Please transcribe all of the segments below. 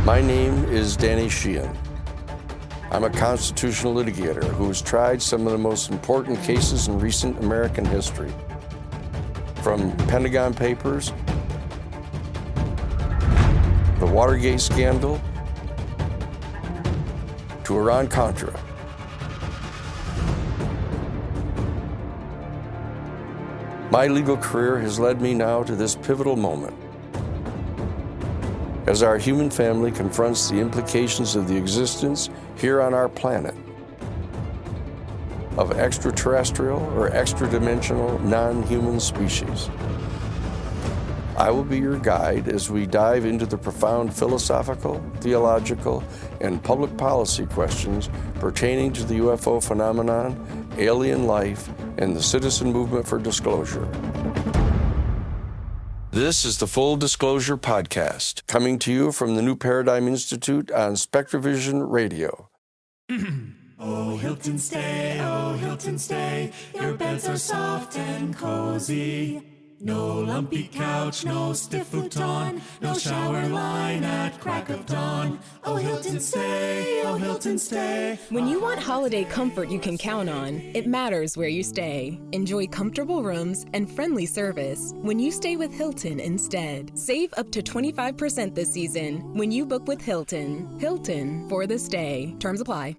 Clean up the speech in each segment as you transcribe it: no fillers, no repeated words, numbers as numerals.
My name is Danny Sheehan. I'm a constitutional litigator who has tried some of the most important cases in recent American history. From Pentagon Papers, the Watergate scandal, to Iran-Contra. My legal career has led me now to this pivotal moment. As our human family confronts the implications of the existence here on our planet of extraterrestrial or extra-dimensional non-human species. I will be your guide as we dive into the profound philosophical, theological, and public policy questions pertaining to the UFO phenomenon, alien life, and the citizen movement for disclosure. This is the Full Disclosure Podcast, coming to you from the New Paradigm Institute on SpectreVision Radio. Oh, Hilton stay, your beds are soft and cozy. No lumpy couch, no stiff futon, no shower line at crack of dawn. Oh, Hilton stay. When you want holiday comfort you can count on, it matters where you stay. Enjoy comfortable rooms and friendly service when you stay with Hilton instead. Save up to 25% this season when you book with Hilton. Hilton for the stay. Terms apply.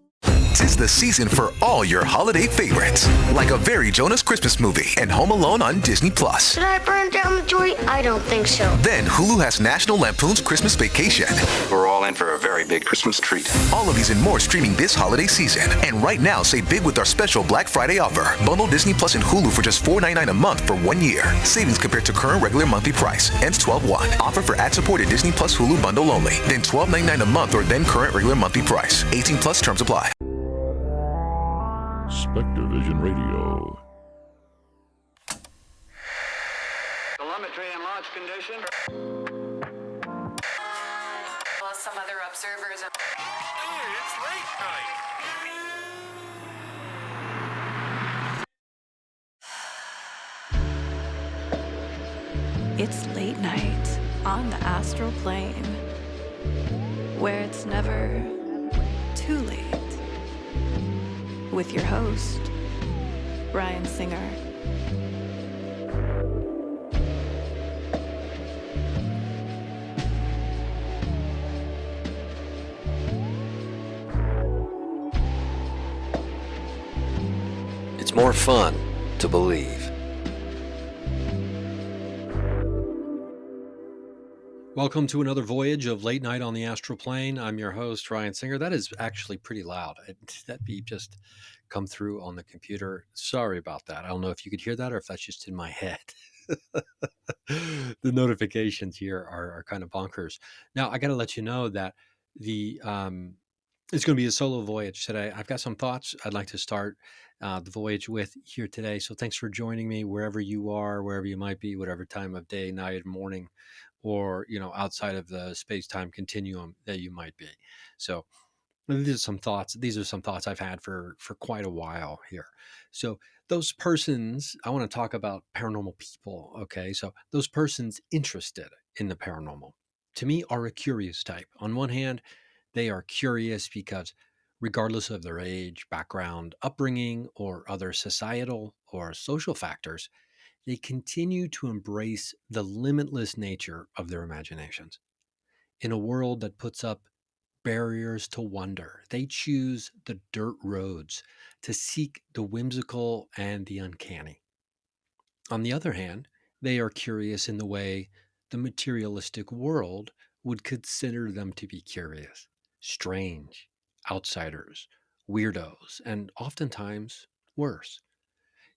'Tis the season for all your holiday favorites, like A Very Jonas Christmas Movie and Home Alone on Disney+. Should I burn down the joint? I don't think so. Then Hulu has National Lampoon's Christmas Vacation. We're all in for a very big Christmas treat. All of these and more streaming this holiday season. And right now, save big with our special Black Friday offer. Bundle Disney Plus and Hulu for just $4.99 a month for 1 year. Savings compared to current regular monthly price. Ends 12/1. Offer for ad-supported Disney Plus Hulu bundle only. Then $12.99 a month or then current regular monthly price. 18 plus terms apply. SpectreVision Radio. Telemetry and launch condition. Well, some other observers. Hey, it's late night. It's late night on the astral plane, where it's never too late. With your host, Ryan Singer. It's more fun to believe. Welcome to another voyage of Late Night on the Astral Plane. I'm your host, Ryan Singer. That is actually pretty loud. That beep just come through on the computer. Sorry about that. I don't know if you could hear that or if that's just in my head. The notifications here are kind of bonkers. Now, I got to let you know that it's going to be a solo voyage today. I've got some thoughts I'd like to start the voyage with here today. So thanks for joining me wherever you are, wherever you might be, whatever time of day, night, morning, or, outside of the space-time continuum that you might be. So these are some thoughts I've had for quite a while here. So those persons, I want to talk about paranormal people. Okay. So those persons interested in the paranormal, to me, are a curious type. On one hand, they are curious because regardless of their age, background, upbringing, or other societal or social factors, they continue to embrace the limitless nature of their imaginations. In a world that puts up barriers to wonder, they choose the dirt roads to seek the whimsical and the uncanny. On the other hand, they are curious in the way the materialistic world would consider them to be curious, strange, outsiders, weirdos, and oftentimes worse.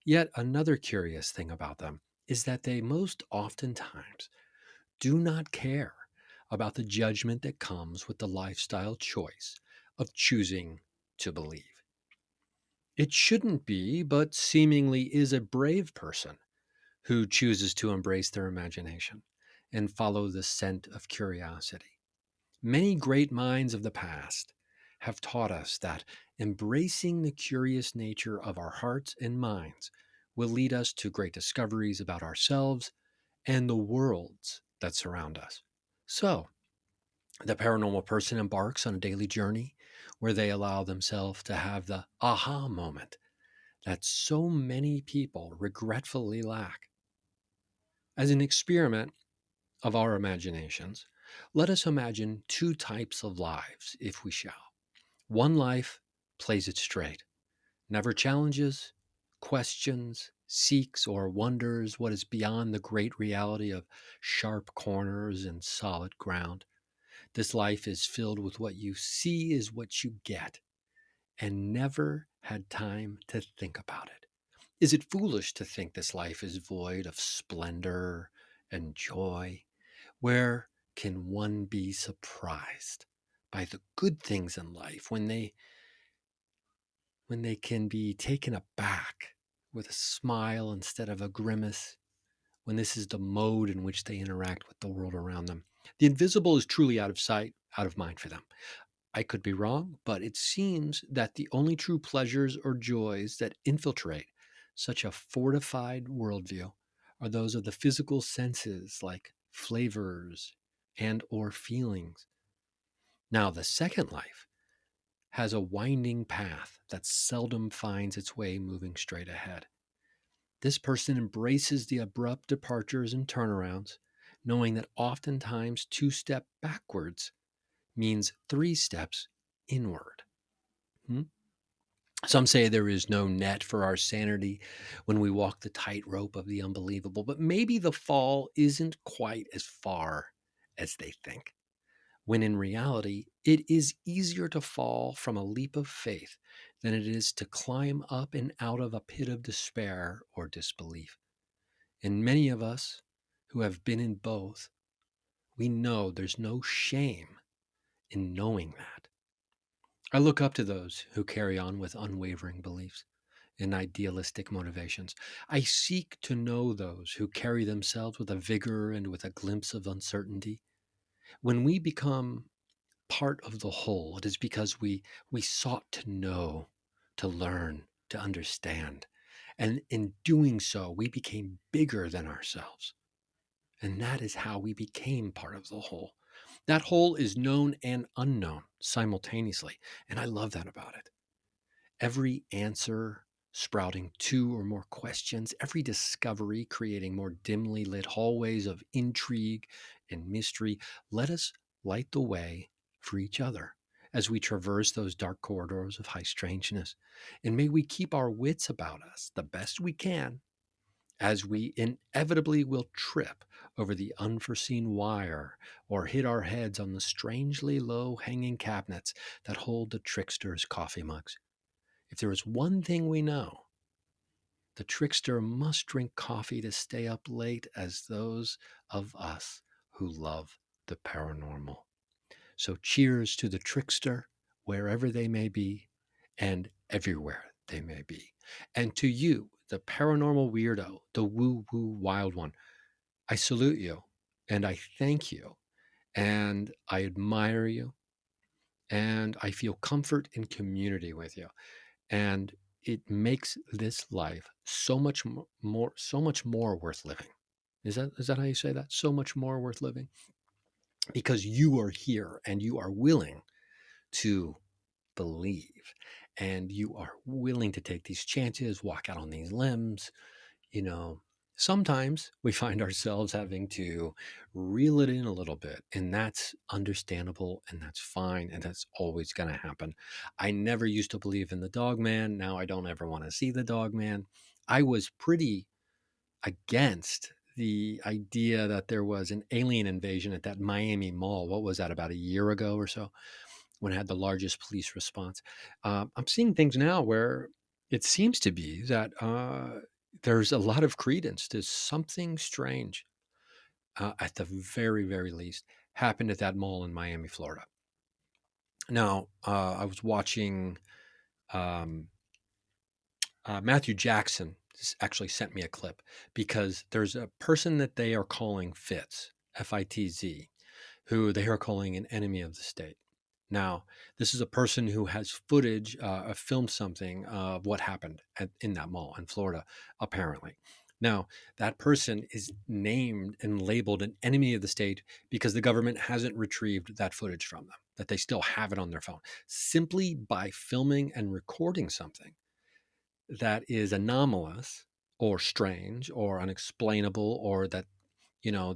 Yet another curious thing about them is that they most oftentimes do not care about the judgment that comes with the lifestyle choice of choosing to believe. It shouldn't be, but seemingly is a brave person who chooses to embrace their imagination and follow the scent of curiosity. Many great minds of the past have taught us that embracing the curious nature of our hearts and minds will lead us to great discoveries about ourselves and the worlds that surround us. So, The paranormal person embarks on a daily journey where they allow themselves to have the aha moment that so many people regretfully lack. As an experiment of our imaginations, let us imagine two types of lives, if we shall. One life plays it straight, never challenges, questions, seeks, or wonders what is beyond the great reality of sharp corners and solid ground. This life is filled with what you see is what you get, and never had time to think about it. Is it foolish to think this life is void of splendor and joy? Where can one be surprised by the good things in life when they can be taken aback with a smile instead of a grimace, when this is the mode in which they interact with the world around them? The invisible is truly out of sight, out of mind for them. I could be wrong, but it seems that the only true pleasures or joys that infiltrate such a fortified worldview are those of the physical senses, like flavors and or feelings. Now, the second life has a winding path that seldom finds its way moving straight ahead. This person embraces the abrupt departures and turnarounds, knowing that oftentimes 2 steps backwards means 3 steps inward. Some say there is no net for our sanity when we walk the tightrope of the unbelievable, but maybe the fall isn't quite as far as they think, when in reality, it is easier to fall from a leap of faith than it is to climb up and out of a pit of despair or disbelief. And many of us who have been in both, we know there's no shame in knowing that. I look up to those who carry on with unwavering beliefs and idealistic motivations. I seek to know those who carry themselves with a vigor and with a glimpse of uncertainty. When we become part of the whole, it is because we sought to know, to learn, to understand. And in doing so, we became bigger than ourselves. And that is how we became part of the whole. That whole is known and unknown simultaneously. And I love that about it. Every answer sprouting 2 or more questions, every discovery creating more dimly lit hallways of intrigue and mystery. Let us light the way for each other as we traverse those dark corridors of high strangeness. And may we keep our wits about us the best we can, as we inevitably will trip over the unforeseen wire or hit our heads on the strangely low-hanging cabinets that hold the trickster's coffee mugs. If there is one thing we know, the trickster must drink coffee to stay up late as those of us who love the paranormal. So cheers to the trickster, wherever they may be and everywhere they may be. And to you, the paranormal weirdo, the woo-woo wild one, I salute you and I thank you and I admire you and I feel comfort in community with you. And it makes this life so much more worth living. Is that how you say that? So much more worth living? Because you are here and you are willing to believe and you are willing to take these chances, walk out on these limbs. Sometimes we find ourselves having to reel it in a little bit, and that's understandable and that's fine, and that's always going to happen. I never used to believe in the dog man. Now I don't ever want to see the dog man. I was pretty against the idea that there was an alien invasion at that Miami mall. What was that, about a year ago or so, when it had the largest police response? I'm seeing things now where it seems to be that there's a lot of credence to something strange, at the very, very least, happened at that mall in Miami, Florida. Now, I was watching Matthew Jackson actually sent me a clip, because there's a person that they are calling Fitz, F-I-T-Z, who they are calling an enemy of the state. Now, this is a person who has footage, filmed something of what happened in that mall in Florida, apparently. Now, that person is named and labeled an enemy of the state because the government hasn't retrieved that footage from them, that they still have it on their phone. Simply by filming and recording something that is anomalous or strange or unexplainable, or that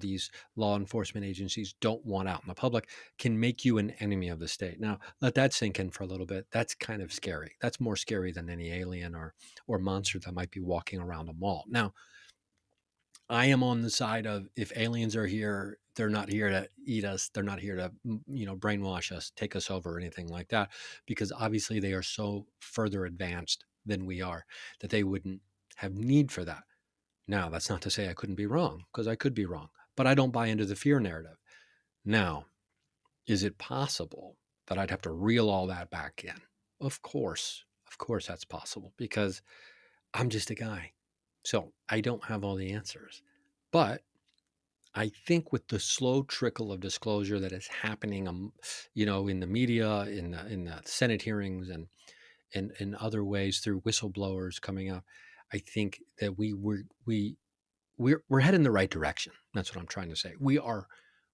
these law enforcement agencies don't want out in the public, can make you an enemy of the state. Now, let that sink in for a little bit. That's kind of scary. That's more scary than any alien or monster that might be walking around a mall. Now, I am on the side of, if aliens are here, they're not here to eat us. They're not here to, brainwash us, take us over, or anything like that, because obviously they are so further advanced than we are that they wouldn't have need for that. Now, that's not to say I couldn't be wrong, because I could be wrong, but I don't buy into the fear narrative. Now, is it possible that I'd have to reel all that back in? Of course that's possible, because I'm just a guy. So I don't have all the answers. But I think with the slow trickle of disclosure that is happening, in the media, in the Senate hearings, and in other ways through whistleblowers coming up, I think that we're heading in the right direction. That's what I'm trying to say. We are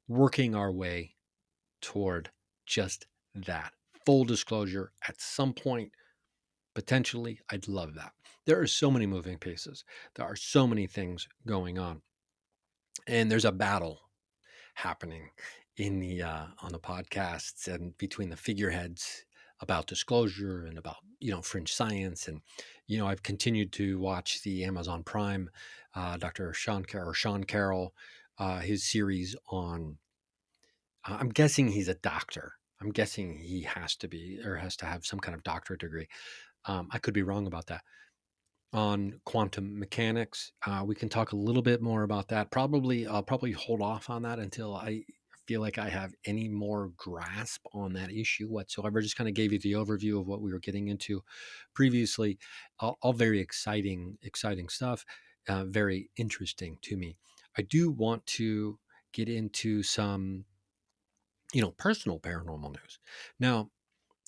working our way toward just that full disclosure at some point. Potentially, I'd love that. There are so many moving pieces. There are so many things going on, and there's a battle happening in the on the podcasts and between the figureheads about disclosure and about fringe science. And I've continued to watch the Amazon Prime Dr. Sean Carroll, his series on. I'm guessing he's a doctor. I'm guessing he has to be, or has to have some kind of doctorate degree. I could be wrong about that. On quantum mechanics, we can talk a little bit more about that. I'll probably hold off on that until I feel like I have any more grasp on that issue whatsoever. Just kind of gave you the overview of what we were getting into previously. All very exciting stuff, very interesting to me. I do want to get into some, personal paranormal news. Now,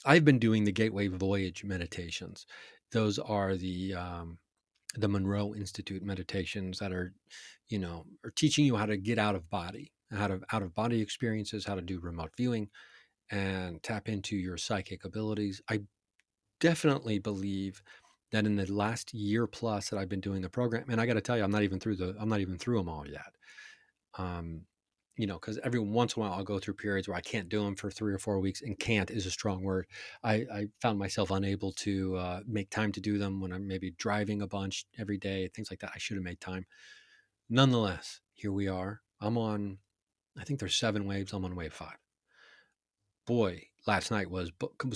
I've been doing the Gateway Voyage meditations. Those are the Monroe Institute meditations that are teaching you how to get out of body, out of body experiences, how to do remote viewing, and tap into your psychic abilities. I definitely believe that in the last year plus that I've been doing the program, and I got to tell you, I'm not even through them all yet. Because every once in a while I'll go through periods where I can't do them for 3 or 4 weeks, and can't is a strong word. I found myself unable to make time to do them when I'm maybe driving a bunch every day, things like that. I should have made time. Nonetheless, here we are. I think there's 7 waves. I'm on wave 5. Boy, last night was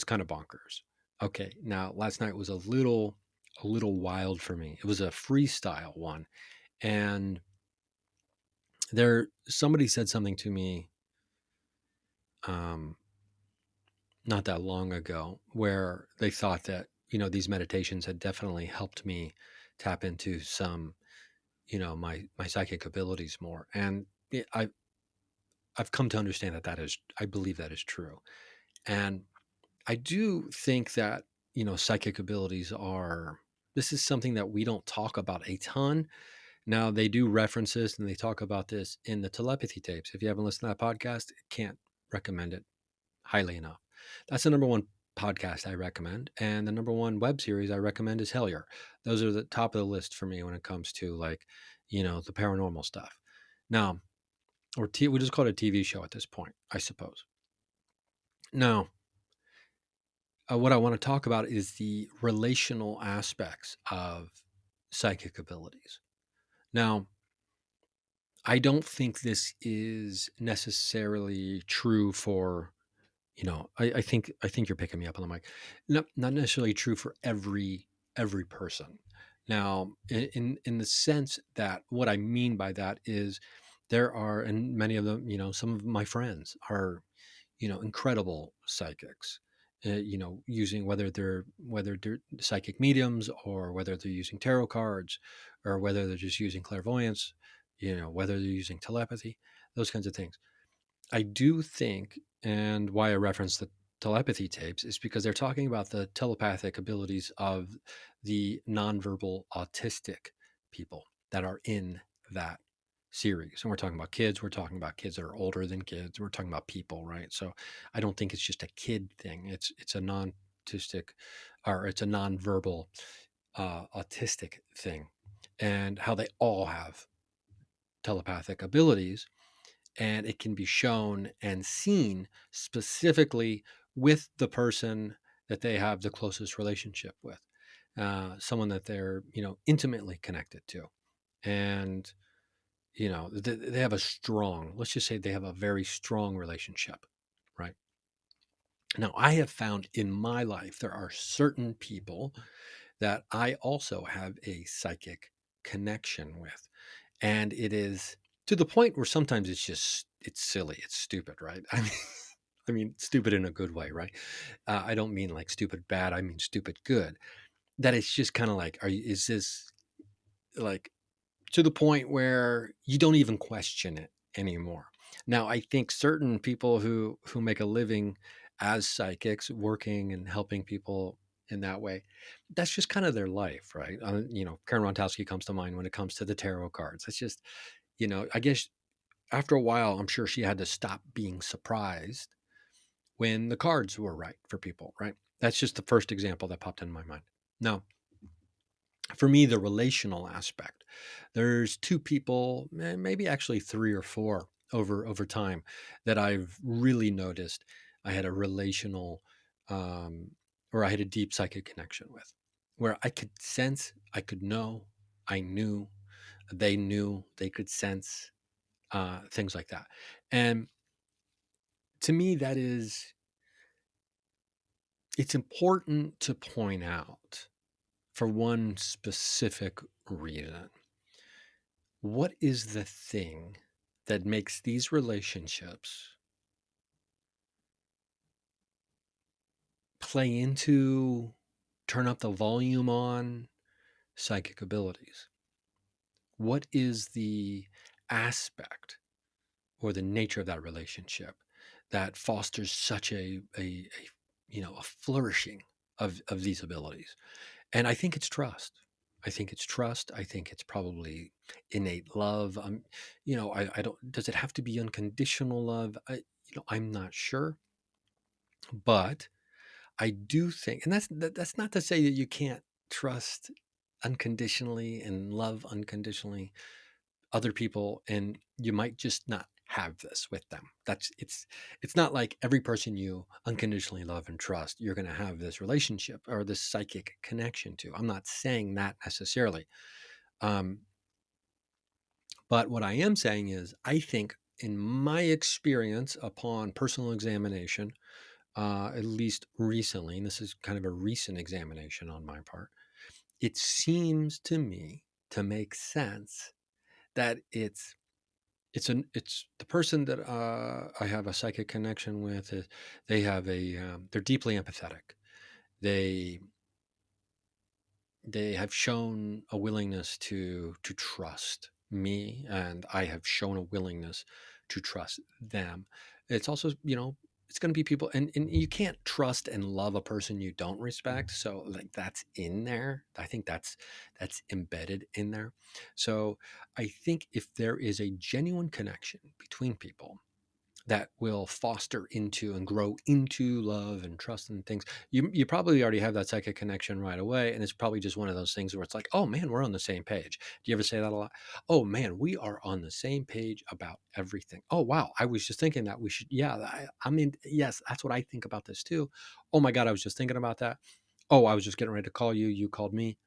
kind of bonkers. Okay, now last night was a little wild for me. It was a freestyle one, and somebody said something to me not that long ago, where they thought that these meditations had definitely helped me tap into some my psychic abilities more, and I've come to understand I believe that is true. And I do think that psychic abilities this is something that we don't talk about a ton. Now, they do reference this, and they talk about this in the telepathy tapes. If you haven't listened to that podcast, can't recommend it highly enough. That's the number one podcast I recommend. And the number one web series I recommend is Hellier. Those are the top of the list for me when it comes to the paranormal stuff. Now, we just call it a TV show at this point, I suppose. Now, what I want to talk about is the relational aspects of psychic abilities. Now, I don't think this is necessarily true for, I think you're picking me up on the mic. Not necessarily true for every person. Now, in the sense that what I mean by that is there are, and many of them, some of my friends are, incredible psychics. Using whether they're psychic mediums, or whether they're using tarot cards, or whether they're just using clairvoyance, whether they're using telepathy, those kinds of things. I do think, and why I reference the telepathy tapes, is because they're talking about the telepathic abilities of the nonverbal autistic people. that are in that series. And we're talking about kids, we're talking about kids that are older than kids, we're talking about people, right? So I don't think it's just a kid thing. It's a non-autistic, or it's a non-verbal autistic thing, and how they all have telepathic abilities, and it can be shown and seen specifically with the person that they have the closest relationship with, someone that they're intimately connected to, and they have a strong, let's just say they have a very strong relationship, right? Now, I have found in my life there are certain people that I also have a psychic connection with, and it is to the point where sometimes it's silly, it's stupid, right? I mean stupid in a good way, right? I don't mean like stupid bad, I mean stupid good. That it's just kind of like, is this like to the point where you don't even question it anymore? Now, I think certain people who make a living as psychics, working and helping people in that way, that's just kind of their life, right? Karen Rontowski comes to mind when it comes to the tarot cards. It's just, I guess after a while, I'm sure she had to stop being surprised when the cards were right for people, right? That's just the first example that popped in my mind. Now, for me, the relational aspect, there's two people, maybe actually three or four over time that I've really noticed I had a relational, or I had a deep psychic connection with, where I could sense, I could know, I knew, they could sense, things like that. And to me, it's important to point out for one specific reason. What is the thing that makes these relationships play into, turn up the volume on psychic abilities? What is the aspect or the nature of that relationship that fosters such a flourishing of these abilities? And I think it's trust. I think it's trust. I think it's probably innate love. I don't. Does it have to be unconditional love? I'm not sure, but I do think, and that's not to say that you can't trust unconditionally and love unconditionally other people, and you might just not have this with them. It's not like every person you unconditionally love and trust, you're going to have this relationship or this psychic connection to. I'm not saying that necessarily. But what I am saying is, I think in my experience upon personal examination, at least recently, and this is kind of a recent examination on my part, it seems to me to make sense that it's the person that I have a psychic connection with. They have they're deeply empathetic. They have shown a willingness to trust me, and I have shown a willingness to trust them. It's also, it's going to be people, and you can't trust and love a person you don't respect. So like that's in there. I think that's embedded in there. So I think if there is a genuine connection between people that will foster into and grow into love and trust and things, you probably already have that psychic connection right away. And it's probably just one of those things where it's like, oh man, we're on the same page. Do you ever say that a lot? Oh man, we are on the same page about everything. Oh wow, I was just thinking that we should, I mean, yes, that's what I think about this too. Oh my God, I was just thinking about that. Oh, I was just getting ready to call you, you called me.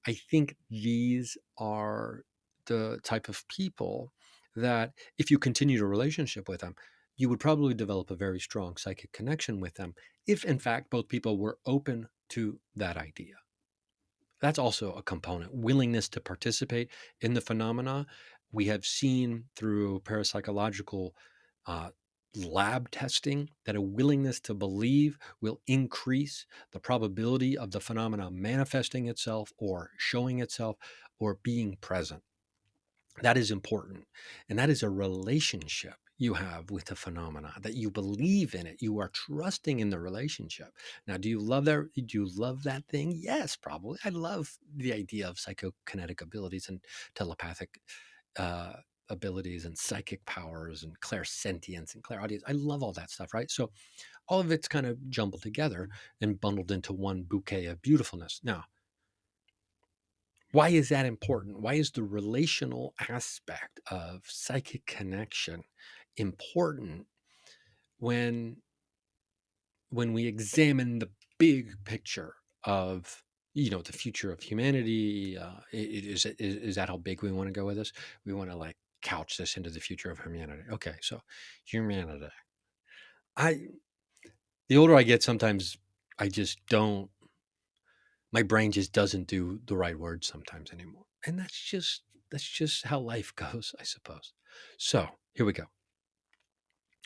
I think these are the type of people that if you continue a relationship with them, you would probably develop a very strong psychic connection with them if, in fact, both people were open to that idea. That's also a component. Willingness to participate in the phenomena. We have seen through parapsychological lab testing that a willingness to believe will increase the probability of the phenomena manifesting itself or showing itself or being present. That is important. And that is a relationship. you have with the phenomena, that you believe in it. You are trusting in the relationship. Now, do you love that? Do you love that thing? Yes, probably. I love the idea of psychokinetic abilities and telepathic abilities and psychic powers and clairsentience and clairaudience. I love all that stuff, right? So all of it's kind of jumbled together and bundled into one bouquet of beautifulness. Now, why is that important? Why is the relational aspect of psychic connection important when we examine the big picture of the future of humanity? Is that how big we want to go with this? We want to like couch this into the future of humanity. Okay, so humanity. The older I get, sometimes I just don't. My brain just doesn't do the right words sometimes anymore, and that's just how life goes, I suppose. So here we go.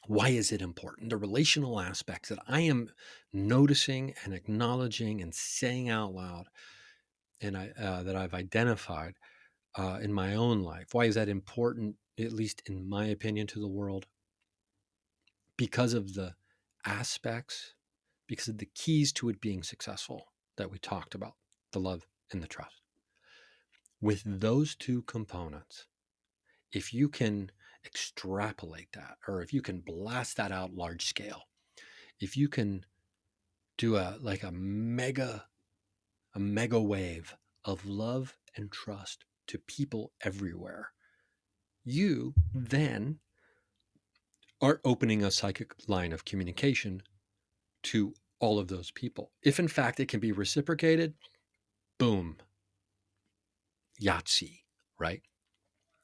Why is it important? The relational aspects that I am noticing and acknowledging and saying out loud, and that I've identified in my own life. Why is that important, at least in my opinion, to the world? Because of the aspects, because of the keys to it being successful that we talked about, the love and the trust. With those two components, if you can extrapolate that, or if you can blast that out large scale, if you can do a mega wave of love and trust to people everywhere, you then are opening a psychic line of communication to all of those people. If in fact it can be reciprocated, boom, Yahtzee, right?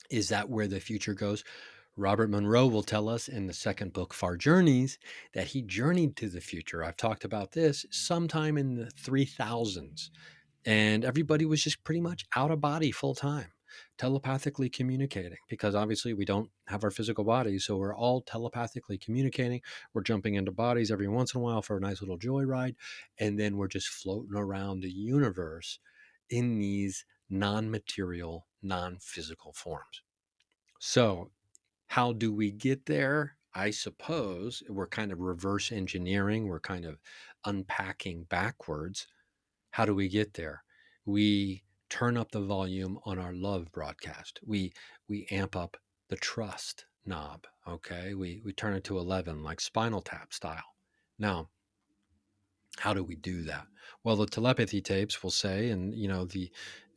Is that where the future goes? Robert Monroe will tell us in the second book, Far Journeys, that he journeyed to the future. I've talked about this sometime in the 3000s, and everybody was just pretty much out of body full time, telepathically communicating, because obviously we don't have our physical bodies. So we're all telepathically communicating. We're jumping into bodies every once in a while for a nice little joyride. And then we're just floating around the universe in these non-material, non-physical forms. So how do we get there? I suppose we're kind of reverse engineering. We're kind of unpacking backwards. How do we get there? We turn up the volume on our love broadcast. We amp up the trust knob. Okay. We turn it to 11, like Spinal Tap style. Now, how do we do that? Well, the telepathy tapes will say, and the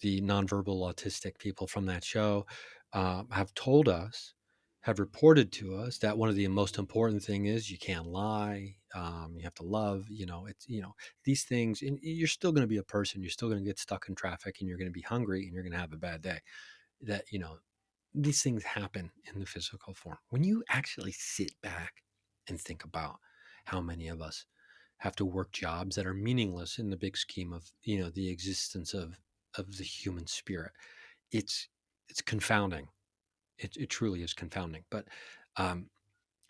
nonverbal autistic people from that show have told us, have reported to us that one of the most important thing is you can't lie. You have to love. It's these things. And you're still going to be a person. You're still going to get stuck in traffic, and you're going to be hungry, and you're going to have a bad day. That these things happen in the physical form. When you actually sit back and think about how many of us have to work jobs that are meaningless in the big scheme of the existence of the human spirit, it's confounding. It truly is confounding. But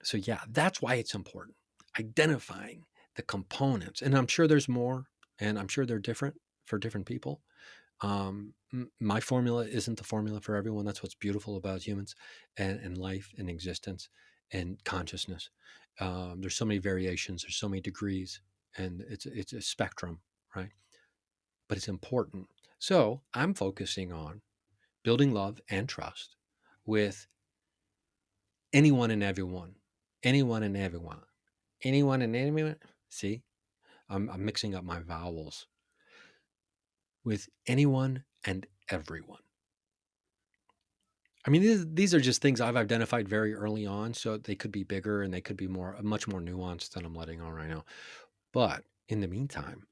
so yeah, that's why it's important, identifying the components. And I'm sure there's more, and I'm sure they're different for different people. My formula isn't the formula for everyone. That's what's beautiful about humans and life and existence and consciousness. There's so many variations, there's so many degrees, and it's a spectrum, right? But it's important. So I'm focusing on building love and trust with anyone and everyone, anyone and everyone, anyone and everyone. See, I'm mixing up my vowels. With anyone and everyone. I mean, these are just things I've identified very early on, so they could be bigger and they could be much more nuanced than I'm letting on right now. But in the meantime,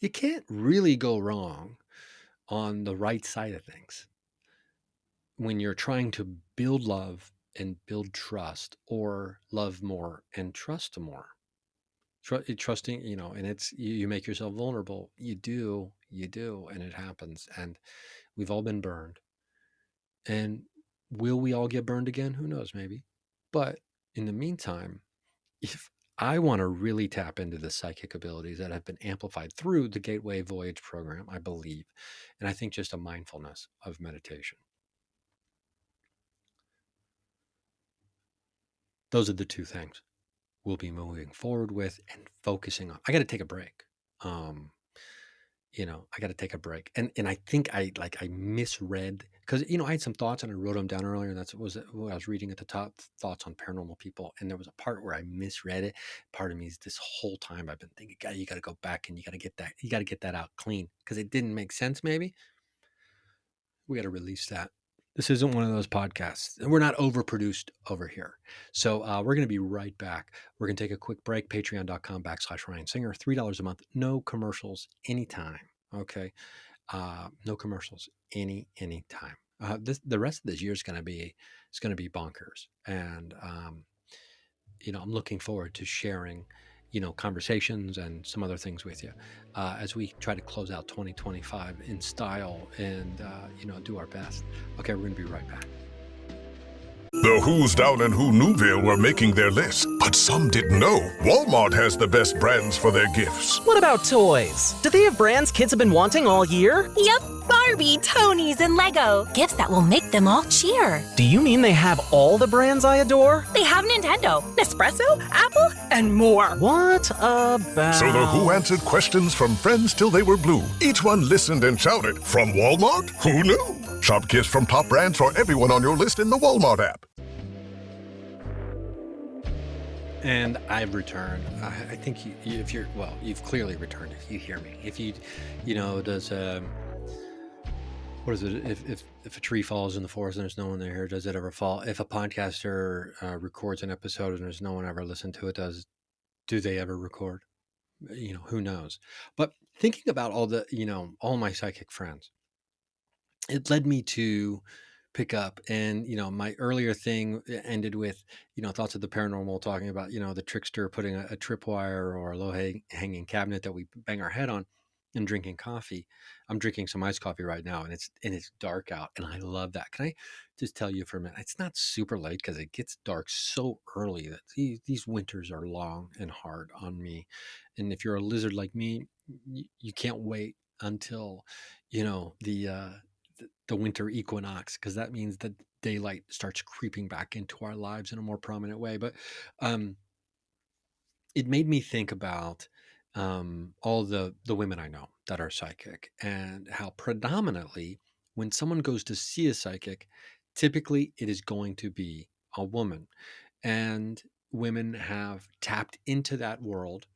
you can't really go wrong on the right side of things when you're trying to build love and build trust, or love more and trust more. Trusting, and it's you make yourself vulnerable. You do, and it happens. And we've all been burned. And will we all get burned again? Who knows, maybe. But in the meantime, if I want to really tap into the psychic abilities that have been amplified through the Gateway Voyage program, I believe, and I think just a mindfulness of meditation. those are the two things we'll be moving forward with and focusing on. I got to take a break. I got to take a break. And I think I misread, because, I had some thoughts and I wrote them down earlier. And what I was reading at the top, thoughts on paranormal people. And there was a part where I misread it. Part of me is this whole time I've been thinking, God, you got to go back and you got to get that out clean, because it didn't make sense. Maybe we got to release that. This isn't one of those podcasts. We're not overproduced over here. So we're going to be right back. We're going to take a quick break. Patreon.com/Ryan Singer. $3 a month. No commercials anytime. Okay. No commercials anytime. The rest of this year is going to be bonkers. And, I'm looking forward to sharing, conversations and some other things with you as we try to close out 2025 in style and, do our best. Okay, we're going to be right back. The Who's down in Who Newville were making their list, but some didn't know Walmart has the best brands for their gifts. What about toys? Do they have brands kids have been wanting all year? Yep, Barbie, Tony's, and Lego. Gifts that will make them all cheer. Do you mean they have all the brands I adore? They have Nintendo, Nespresso, Apple, and more. What about... So the Who answered questions from friends till they were blue. Each one listened and shouted, from Walmart? Who knew? Shop gifts from top brands for everyone on your list in the Walmart app. And I've returned. I think you've clearly returned if you hear me. If what is it? If a tree falls in the forest and there's no one there, does it ever fall? If a podcaster records an episode and there's no one ever listened to it, do they ever record? Who knows? But thinking about all my psychic friends, it led me to pick up, and my earlier thing ended with thoughts of the paranormal, talking about the trickster putting a tripwire or a low hanging cabinet that we bang our head on, and drinking coffee. I'm drinking some iced coffee right now, and it's dark out, and I love that. Can I just tell you for a minute? It's not super late because it gets dark so early that these winters are long and hard on me. And if you're a lizard like me, you can't wait until the winter equinox, because that means that daylight starts creeping back into our lives in a more prominent way. But it made me think about all the women I know that are psychic, and how predominantly when someone goes to see a psychic, typically it is going to be a woman. And women have tapped into that world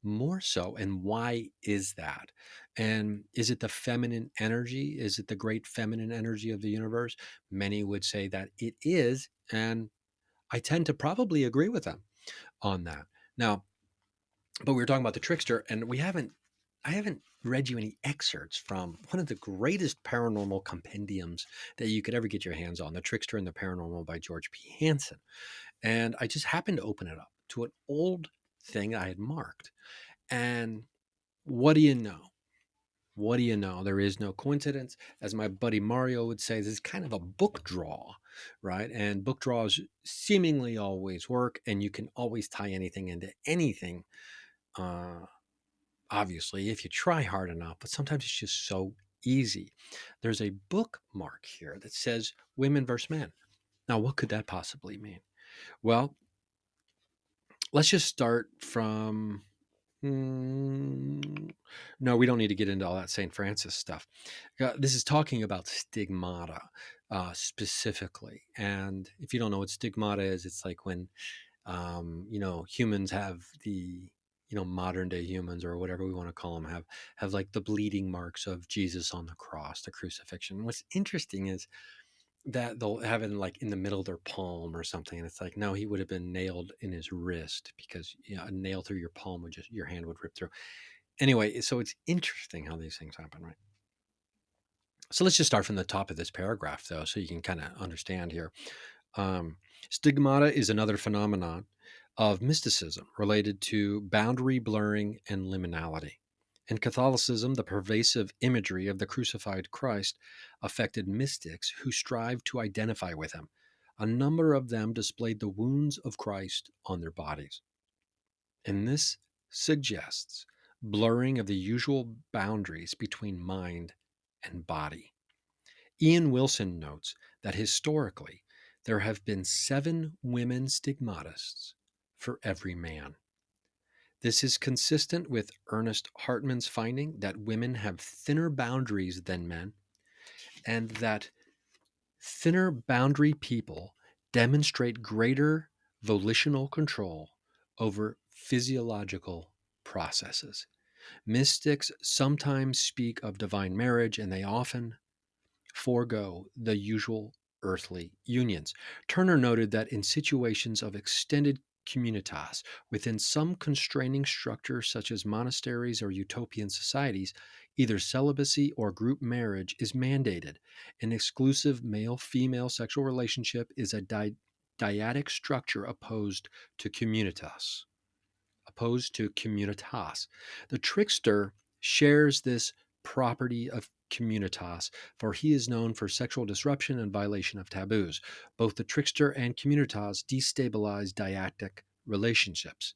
more so. And why is that? And is it the feminine energy? Is it the great feminine energy of the universe? Many would say that it is. And I tend to probably agree with them on that. Now, but we were talking about the Trickster, and I haven't read you any excerpts from one of the greatest paranormal compendiums that you could ever get your hands on, The Trickster and the Paranormal by George P. Hansen. And I just happened to open it up to an old thing I had marked. And what do you know? What do you know? There is no coincidence. As my buddy Mario would say, this is kind of a book draw, right? And book draws seemingly always work, and you can always tie anything into anything, obviously, if you try hard enough, but sometimes it's just so easy. There's a bookmark here that says women versus men. Now, what could that possibly mean? Well, let's just start from... No, we don't need to get into all that St. Francis stuff. This is talking about stigmata specifically. And if you don't know what stigmata is, it's like when, humans have the, modern day humans, or whatever we want to call them, have like the bleeding marks of Jesus on the cross, the crucifixion. And what's interesting is that they'll have it in the middle of their palm or something. And it's like, no, he would have been nailed in his wrist, because a nail through your palm your hand would rip through. Anyway, so it's interesting how these things happen, right? So let's just start from the top of this paragraph, though, so you can kind of understand here. Stigmata is another phenomenon of mysticism related to boundary blurring and liminality. In Catholicism, the pervasive imagery of the crucified Christ affected mystics who strived to identify with him. A number of them displayed the wounds of Christ on their bodies. And this suggests blurring of the usual boundaries between mind and body. Ian Wilson notes that historically, there have been 7 women stigmatists for every man. This is consistent with Ernest Hartman's finding that women have thinner boundaries than men, and that thinner boundary people demonstrate greater volitional control over physiological processes. Mystics sometimes speak of divine marriage, and they often forego the usual earthly unions. Turner noted that in situations of extended communitas within some constraining structure, such as monasteries or utopian societies, either celibacy or group marriage is mandated. An exclusive male-female sexual relationship is a dyadic structure opposed to communitas. The trickster shares this property of communitas, for he is known for sexual disruption and violation of taboos. Both the trickster and communitas destabilize dyadic relationships.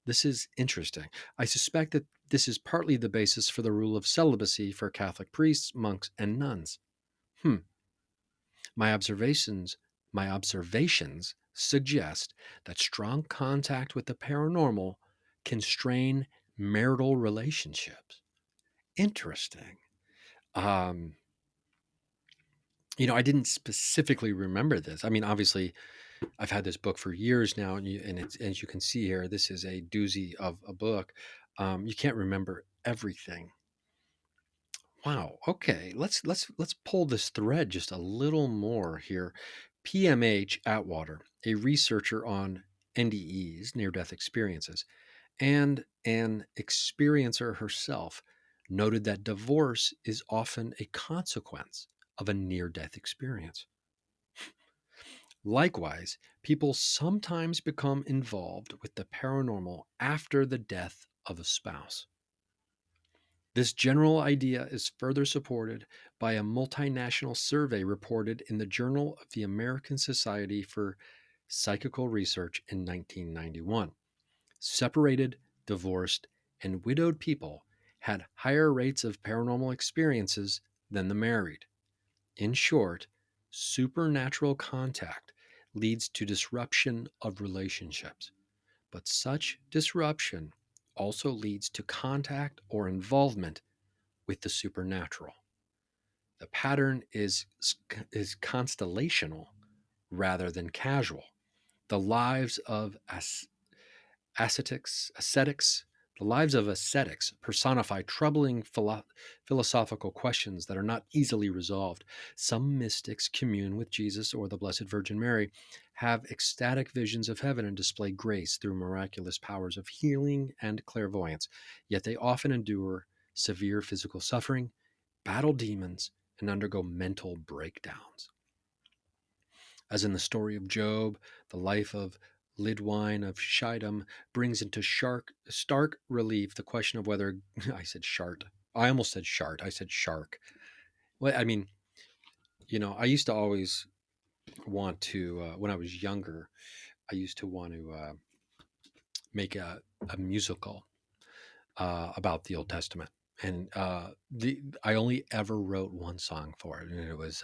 This is interesting. I suspect that this is partly the basis for the rule of celibacy for Catholic priests, monks, and nuns. My observations suggest that strong contact with the paranormal can strain marital relationships. Interesting. I didn't specifically remember this. I mean, obviously, I've had this book for years now, and it's, as you can see here, this is a doozy of a book. You can't remember everything. Wow. Okay. Let's pull this thread just a little more here. PMH Atwater, a researcher on NDEs, near-death experiences, and an experiencer herself, noted that divorce is often a consequence of a near-death experience. Likewise, people sometimes become involved with the paranormal after the death of a spouse. This general idea is further supported by a multinational survey reported in the Journal of the American Society for Psychical Research in 1991. Separated, divorced, and widowed people had higher rates of paranormal experiences than the married. In short, supernatural contact leads to disruption of relationships, but such disruption also leads to contact or involvement with the supernatural. The pattern is constellational rather than casual. The lives of ascetics, personify troubling philosophical questions that are not easily resolved. Some mystics commune with Jesus or the Blessed Virgin Mary, have ecstatic visions of heaven, and display grace through miraculous powers of healing and clairvoyance. Yet they often endure severe physical suffering, battle demons, and undergo mental breakdowns. As in the story of Job, the life of Lidwine of Shidam brings into stark relief the question of whether, I said shart. I almost said shart. I said shark. Well, I mean, I used to always want to, when I was younger, I used to want to make a musical about the Old Testament. And I only ever wrote one song for it, and it was,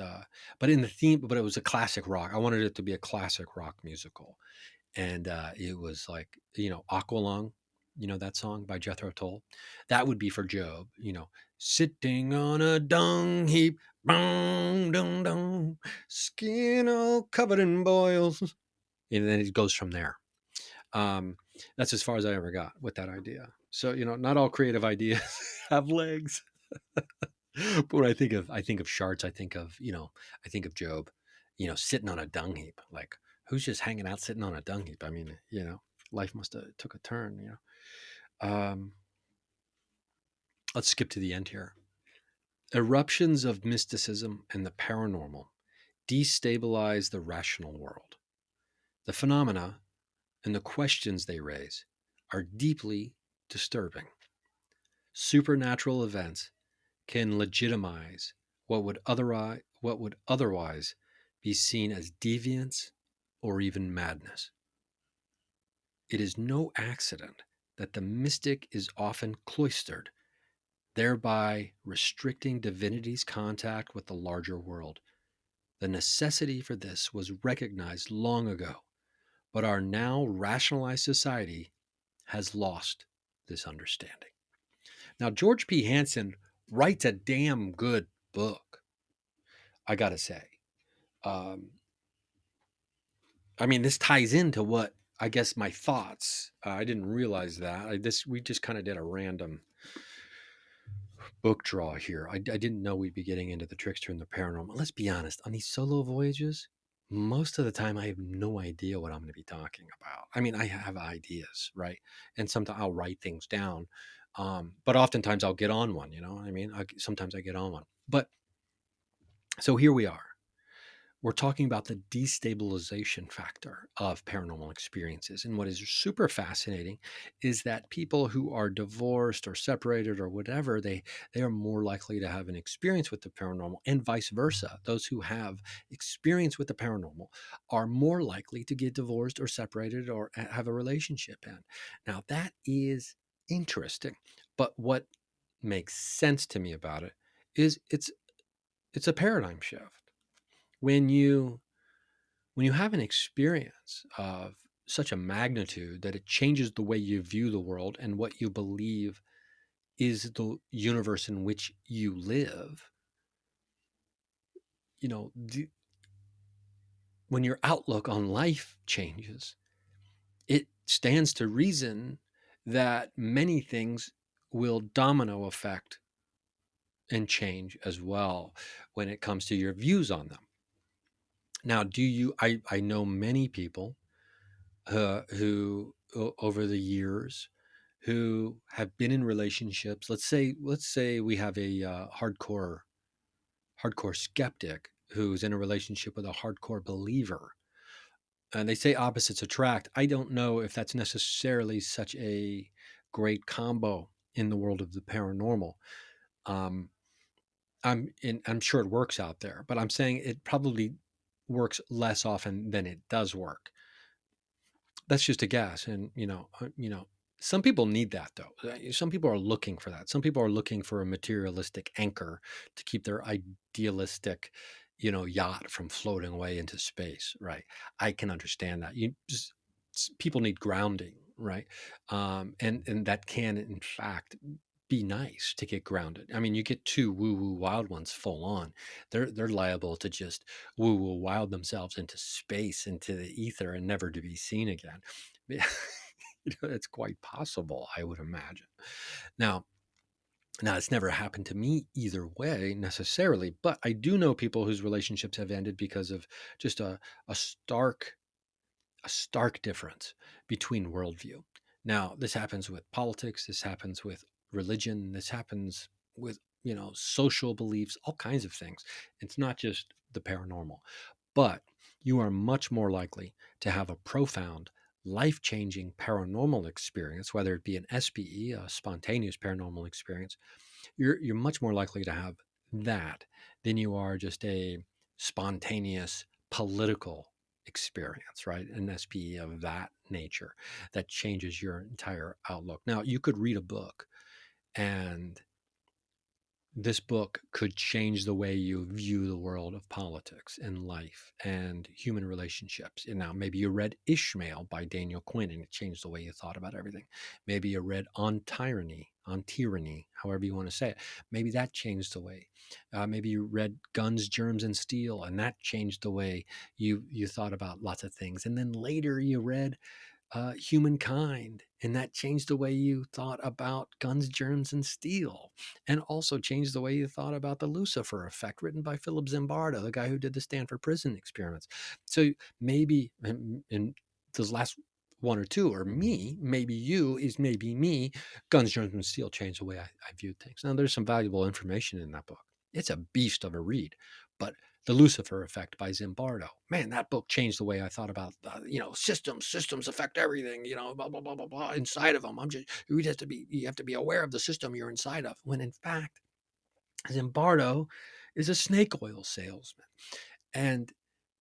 but it was a classic rock. I wanted it to be a classic rock musical. And it was like, Aqualung, that song by Jethro Tull. That would be for Job, sitting on a dung heap, bong, dung, dung, skin all covered in boils. And then it goes from there. That's as far as I ever got with that idea. So, not all creative ideas have legs. But when I think of sharts, I think of Job, sitting on a dung heap, like, who's just hanging out sitting on a dung heap? I mean, life must have took a turn, Let's skip to the end here. Eruptions of mysticism and the paranormal destabilize the rational world. The phenomena and the questions they raise are deeply disturbing. Supernatural events can legitimize what would otherwise be seen as deviance or even madness. It is no accident that the mystic is often cloistered, thereby restricting divinity's contact with the larger world. The necessity for this was recognized long ago, but our now rationalized society has lost this understanding. Now, George P. Hansen writes a damn good book, I gotta say. I mean, this ties into what I guess my thoughts. I didn't realize that. We just kind of did a random book draw here. I didn't know we'd be getting into the Trickster and the Paranormal. Let's be honest, on these solo voyages, most of the time I have no idea what I'm going to be talking about. I mean, I have ideas, right? And sometimes I'll write things down, but oftentimes I'll get on one. You know what I mean? Sometimes I get on one. But so here we are. We're talking about the destabilization factor of paranormal experiences. And what is super fascinating is that people who are divorced or separated or whatever, they are more likely to have an experience with the paranormal, and vice versa. Those who have experience with the paranormal are more likely to get divorced or separated or have a relationship end. Now, that is interesting. But what makes sense to me about it is it's a paradigm shift. When you have an experience of such a magnitude that it changes the way you view the world and what you believe is the universe in which you live, you know, when your outlook on life changes, it stands to reason that many things will domino effect and change as well when it comes to your views on them. Now, I know many people who over the years who have been in relationships. Let's say we have a hardcore skeptic who's in a relationship with a hardcore believer, and they say opposites attract. I don't know if that's necessarily such a great combo in the world of the paranormal. I'm sure it works out there, but I'm saying it probably works less often than it does work. That's just a guess. And, some people need that though. Some people are looking for that. Some people are looking for a materialistic anchor to keep their idealistic, yacht from floating away into space. Right. I can understand that. People need grounding. Right. And that can in fact be nice to get grounded. I mean, you get two woo-woo wild ones full on. They're liable to just woo-woo wild themselves into space, into the ether, and never to be seen again. It's quite possible, I would imagine. Now, it's never happened to me either way necessarily, but I do know people whose relationships have ended because of just a stark difference between worldview. Now, this happens with politics. This happens with religion. This happens with, social beliefs, all kinds of things. It's not just the paranormal, but you are much more likely to have a profound, life-changing paranormal experience, whether it be an SPE, a spontaneous paranormal experience. You're much more likely to have that than you are just a spontaneous political experience, right? An SPE of that nature that changes your entire outlook. Now, you could read a book, and this book could change the way you view the world of politics and life and human relationships. And now maybe you read Ishmael by Daniel Quinn and it changed the way you thought about everything. Maybe you read On Tyranny, however you want to say it. Maybe that changed the way. Maybe you read Guns, Germs, and Steel, and that changed the way you thought about lots of things. And then later you read Humankind, and that changed the way you thought about Guns, Germs, and Steel, and also changed the way you thought about the Lucifer Effect, written by Philip Zimbardo, the guy who did the Stanford prison experiments. So maybe in those last one or two, or me, maybe you is maybe me, Guns, Germs, and Steel changed the way I viewed things. Now, there's some valuable information in that book. It's a beast of a read, but The Lucifer Effect by Zimbardo. Man, that book changed the way I thought about, systems affect everything, blah, blah, blah, blah, blah, inside of them. You have to be aware of the system you're inside of, when in fact, Zimbardo is a snake oil salesman. And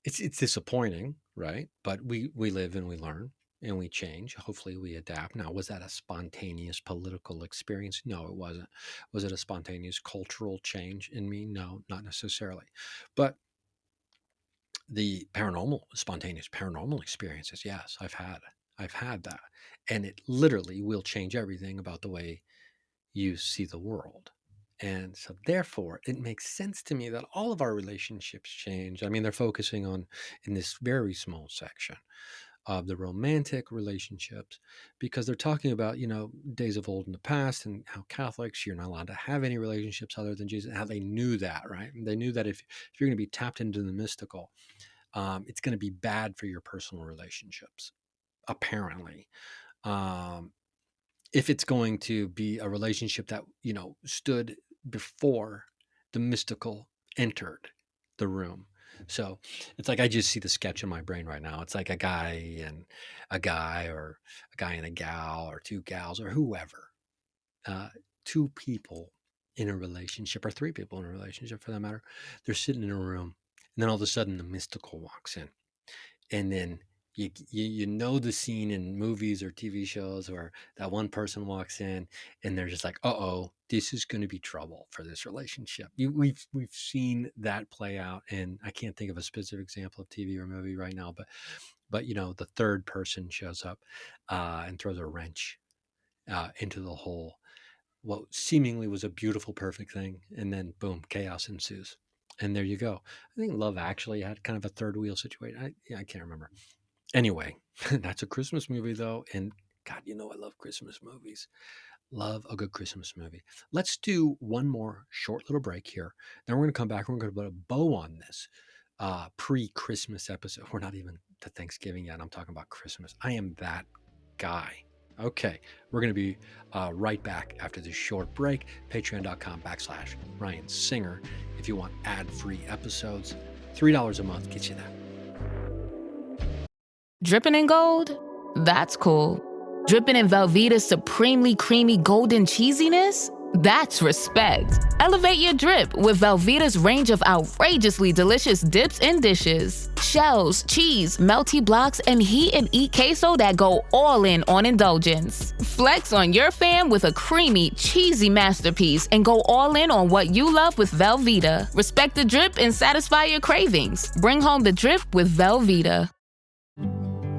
it's disappointing, right? But we live and we learn and we change. Hopefully we adapt. Now, was that a spontaneous political experience? No, it wasn't. Was it a spontaneous cultural change in me? No, not necessarily. But the spontaneous paranormal experiences, yes, I've had that, and it literally will change everything about the way you see the world. And so therefore it makes sense to me that all of our relationships change. I mean, they're focusing on, in this very small section, of the romantic relationships, because they're talking about, days of old in the past, and how Catholics, you're not allowed to have any relationships other than Jesus, and how they knew that, right? They knew that if you're going to be tapped into the mystical, it's going to be bad for your personal relationships, apparently. If it's going to be a relationship that, stood before the mystical entered the room. So it's like I just see the sketch in my brain right now. It's like a guy and a guy, or a guy and a gal, or two gals, or whoever. Two people in a relationship, or three people in a relationship for that matter. They're sitting in a room, and then all of a sudden the mystical walks in. And then you know the scene in movies or TV shows where that one person walks in and they're just like, uh-oh, this is going to be trouble for this relationship. We've seen that play out, and I can't think of a specific example of TV or movie right now, but the third person shows up and throws a wrench into the whole, what seemingly was a beautiful, perfect thing, and then boom, chaos ensues. And there you go. I think Love Actually had kind of a third wheel situation. I can't remember. Anyway, that's a Christmas movie though. And God, I love Christmas movies. Love a good Christmas movie. Let's do one more short little break here. Then we're going to come back. We're going to put a bow on this pre-Christmas episode. We're not even to Thanksgiving yet. I'm talking about Christmas. I am that guy. Okay, we're going to be right back after this short break. Patreon.com/Ryan Singer. If you want ad-free episodes, $3 a month gets you that. Dripping in gold? That's cool. Dripping in Velveeta's supremely creamy golden cheesiness? That's respect. Elevate your drip with Velveeta's range of outrageously delicious dips and dishes. Shells, cheese, melty blocks, and heat and eat queso that go all in on indulgence. Flex on your fam with a creamy, cheesy masterpiece and go all in on what you love with Velveeta. Respect the drip and satisfy your cravings. Bring home the drip with Velveeta.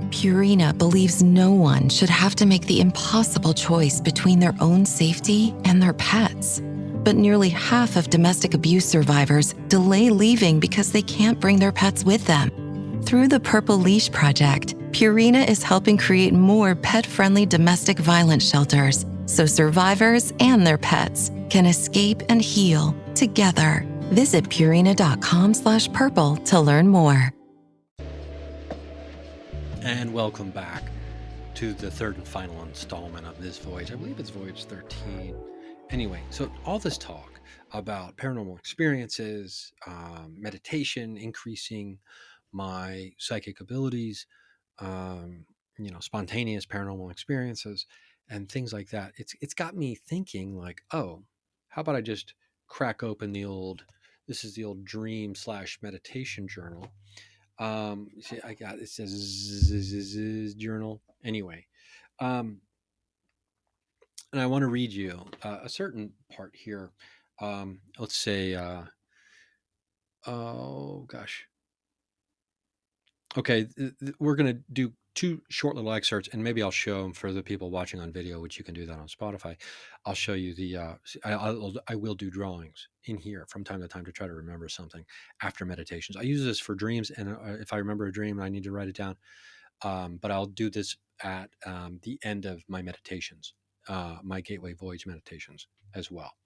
Purina believes no one should have to make the impossible choice between their own safety and their pets. But nearly half of domestic abuse survivors delay leaving because they can't bring their pets with them. Through the Purple Leash Project, Purina is helping create more pet-friendly domestic violence shelters so survivors and their pets can escape and heal together. Visit purina.com/purple to learn more. And welcome back to the third and final installment of this voyage. I believe it's voyage 13. Anyway, so all this talk about paranormal experiences, meditation, increasing my psychic abilities, spontaneous paranormal experiences, and things like that. It's got me thinking like, oh, how about I just crack open this is the old dream/meditation journal. See, it says journal anyway. And I want to read you a certain part here. Let's say, oh gosh. Okay, we're going to do two short little excerpts, and maybe I'll show them for the people watching on video, which you can do that on Spotify. I'll show you I will do drawings in here from time to time to try to remember something after meditations. I use this for dreams, and if I remember a dream, I need to write it down. But I'll do this at the end of my meditations, my Gateway Voyage meditations as well.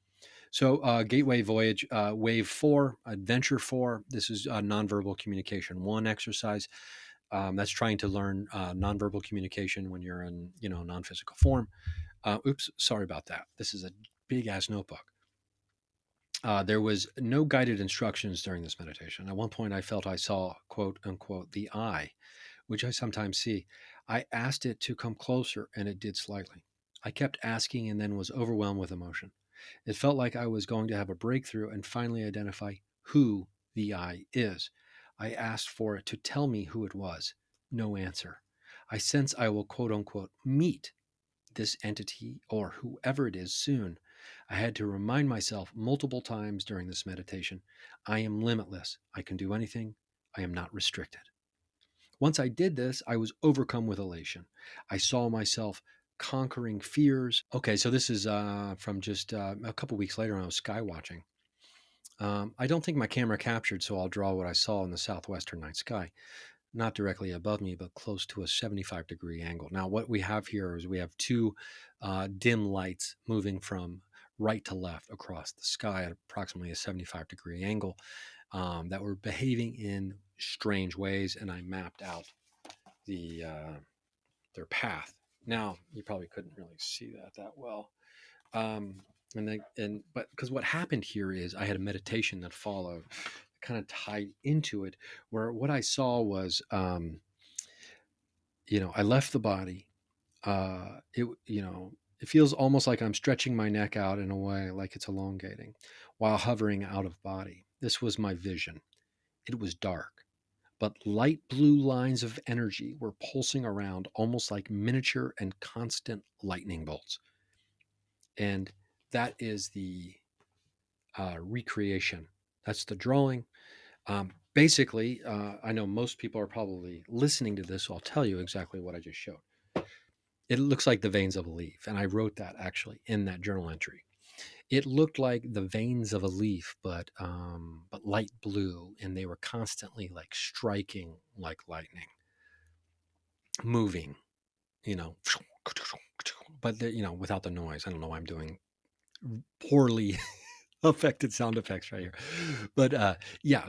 So Gateway Voyage, Wave 4, Adventure 4, this is nonverbal communication. One exercise that's trying to learn nonverbal communication when you're in, non-physical form. Oops, sorry about that. This is a big-ass notebook. There was no guided instructions during this meditation. At one point, I felt I saw, quote, unquote, the eye, which I sometimes see. I asked it to come closer, and it did slightly. I kept asking and then was overwhelmed with emotion. It felt like I was going to have a breakthrough and finally identify who the I is. I asked for it to tell me who it was. No answer. I sense I will, quote unquote, meet this entity or whoever it is soon. I had to remind myself multiple times during this meditation, I am limitless. I can do anything. I am not restricted. Once I did this, I was overcome with elation. I saw myself conquering fears. Okay, so this is from just a couple weeks later when I was sky watching. I don't think my camera captured, so I'll draw what I saw in the southwestern night sky. Not directly above me, but close to a 75-degree angle. Now, what we have here is we have two dim lights moving from right to left across the sky at approximately a 75-degree angle that were behaving in strange ways, and I mapped out their path. Now, you probably couldn't really see that well. But because what happened here is I had a meditation that followed, kind of tied into it, where what I saw was, I left the body. It feels almost like I'm stretching my neck out in a way, like it's elongating, while hovering out of body. This was my vision. It was dark, but light blue lines of energy were pulsing around, almost like miniature and constant lightning bolts. And that is the recreation. That's the drawing. Basically, I know most people are probably listening to this, so I'll tell you exactly what I just showed. It looks like the veins of a leaf, and I wrote that actually in that journal entry. It looked like the veins of a leaf, but light blue, and they were constantly like striking like lightning, moving, but without the noise. I don't know why I'm doing poorly affected sound effects right here, but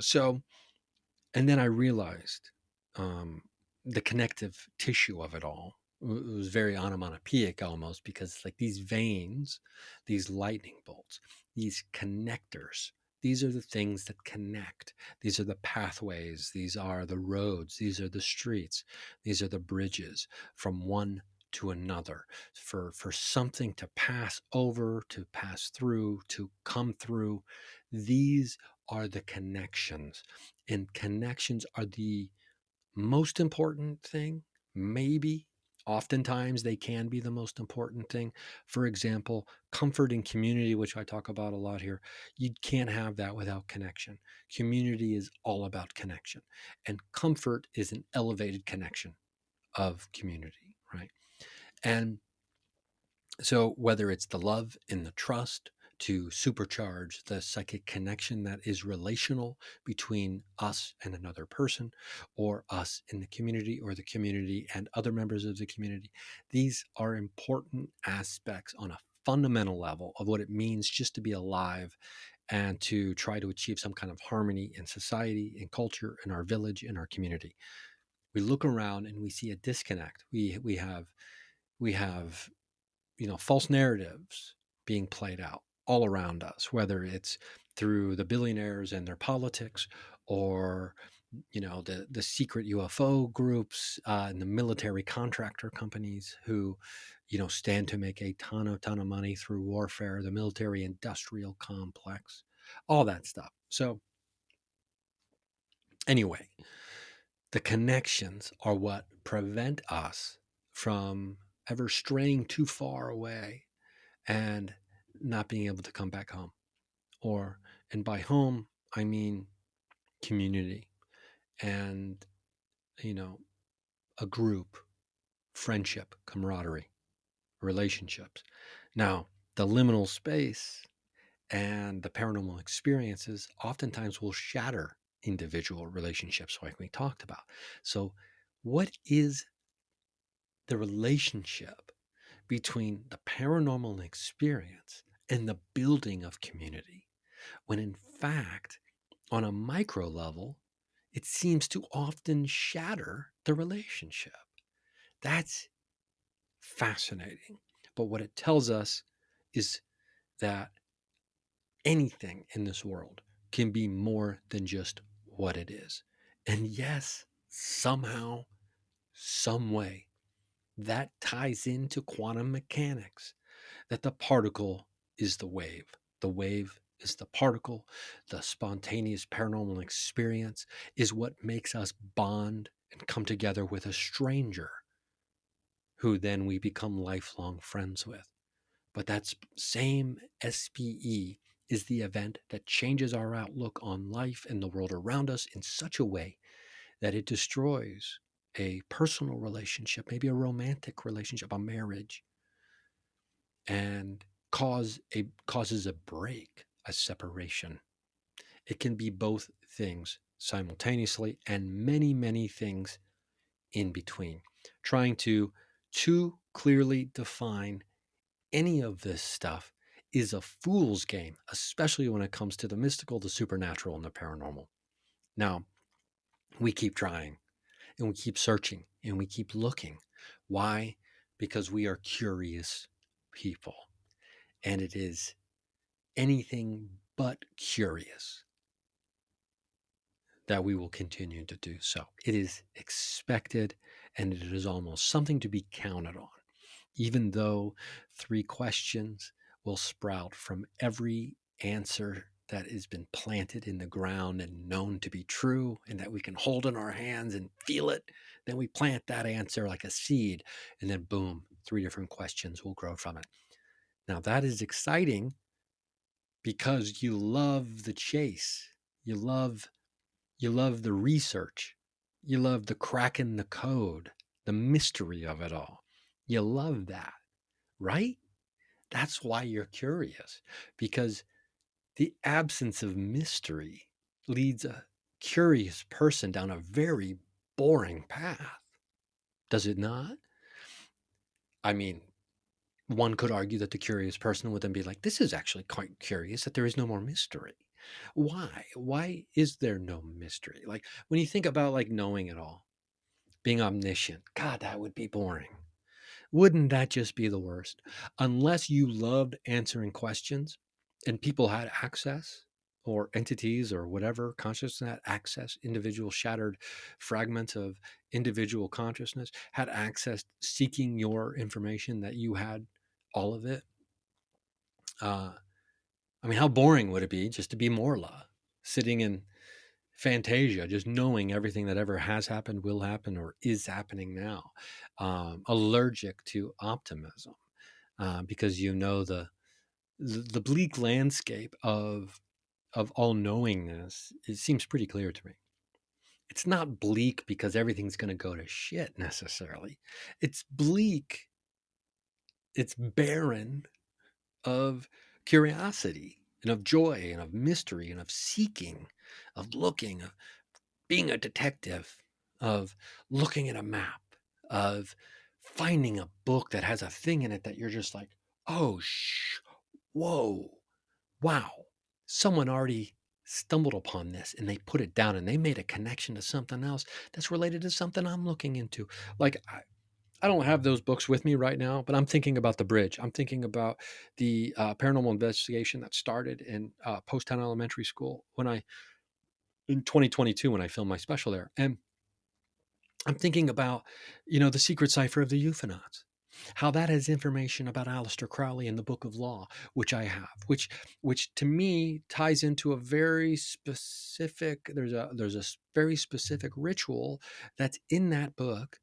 so, and then I realized the connective tissue of it all. It was very onomatopoeic almost, because like these veins, these lightning bolts, these connectors, these are the things that connect. These are the pathways. These are the roads. These are the streets. These are the bridges from one to another, for something to pass over, to pass through, to come through. These are the connections, and connections are the most important thing. Maybe oftentimes they can be the most important thing. For example, comfort and community, which I talk about a lot here. You can't have that without connection. Community is all about connection, and comfort is an elevated connection of community, right? And so whether it's the love and the trust to supercharge the psychic connection that is relational between us and another person, or us in the community, or the community and other members of the community, these are important aspects on a fundamental level of what it means just to be alive and to try to achieve some kind of harmony in society, in culture, in our village, in our community. We look around and we see a disconnect. We have false narratives being played out all around us, whether it's through the billionaires and their politics, or the secret UFO groups and the military contractor companies who stand to make a ton of money through warfare, the military industrial complex, all that stuff. So anyway, the connections are what prevent us from ever straying too far away and not being able to come back home. And by home, I mean community and, a group, friendship, camaraderie, relationships. Now, the liminal space and the paranormal experiences oftentimes will shatter individual relationships, like we talked about. So what is the relationship between the paranormal experience and the building of community, when in fact, on a micro level, it seems to often shatter the relationship? That's fascinating. But what it tells us is that anything in this world can be more than just what it is. And yes, somehow, some way, that ties into quantum mechanics, that the particle is the wave is the particle. The spontaneous paranormal experience is what makes us bond and come together with a stranger who then we become lifelong friends with. But that same SPE is the event that changes our outlook on life and the world around us in such a way that it destroys a personal relationship, maybe a romantic relationship, a marriage, and causes a break, a separation. It can be both things simultaneously and many, many things in between. Trying to too clearly define any of this stuff is a fool's game, especially when it comes to the mystical, the supernatural, and the paranormal. Now, we keep trying and we keep searching and we keep looking. Why? Because we are curious people, and it is anything but curious that we will continue to do so. It is expected, and it is almost something to be counted on, even though 3 questions will sprout from every answer that has been planted in the ground and known to be true, and that we can hold in our hands and feel it. Then we plant that answer like a seed, and then boom, 3 different questions will grow from it. Now that is exciting because you love the chase. You love the research. You love the cracking the code, the mystery of it all. You love that, right? That's why you're curious, because the absence of mystery leads a curious person down a very boring path. Does it not? I mean, one could argue that the curious person would then be like, this is actually quite curious that there is no more mystery. Why? Why is there no mystery? Like when you think about like knowing it all, being omniscient, God, that would be boring. Wouldn't that just be the worst? Unless you loved answering questions and people had access, or entities or whatever consciousness had access, individual shattered fragments of individual consciousness had access, seeking your information, that you had all of it. I mean, how boring would it be just to be Morla, sitting in Fantasia, just knowing everything that ever has happened, will happen, or is happening now. Allergic to optimism, because you know the bleak landscape of all knowingness. It seems pretty clear to me. It's not bleak because everything's going to go to shit necessarily. It's bleak. It's barren of curiosity and of joy and of mystery and of seeking, of looking, of being a detective, of looking at a map, of finding a book that has a thing in it that you're just like, oh, whoa, wow. Someone already stumbled upon this and they put it down and they made a connection to something else that's related to something I'm looking into. Like, I don't have those books with me right now, but I'm thinking about The Bridge. I'm thinking about the paranormal investigation that started in Poasttown Elementary School in 2022 when I filmed my special there. And I'm thinking about, the secret cipher of the Euphonauts, how that has information about Aleister Crowley in the Book of Law, which I have, which to me ties into a very specific, there's a very specific ritual that's in that book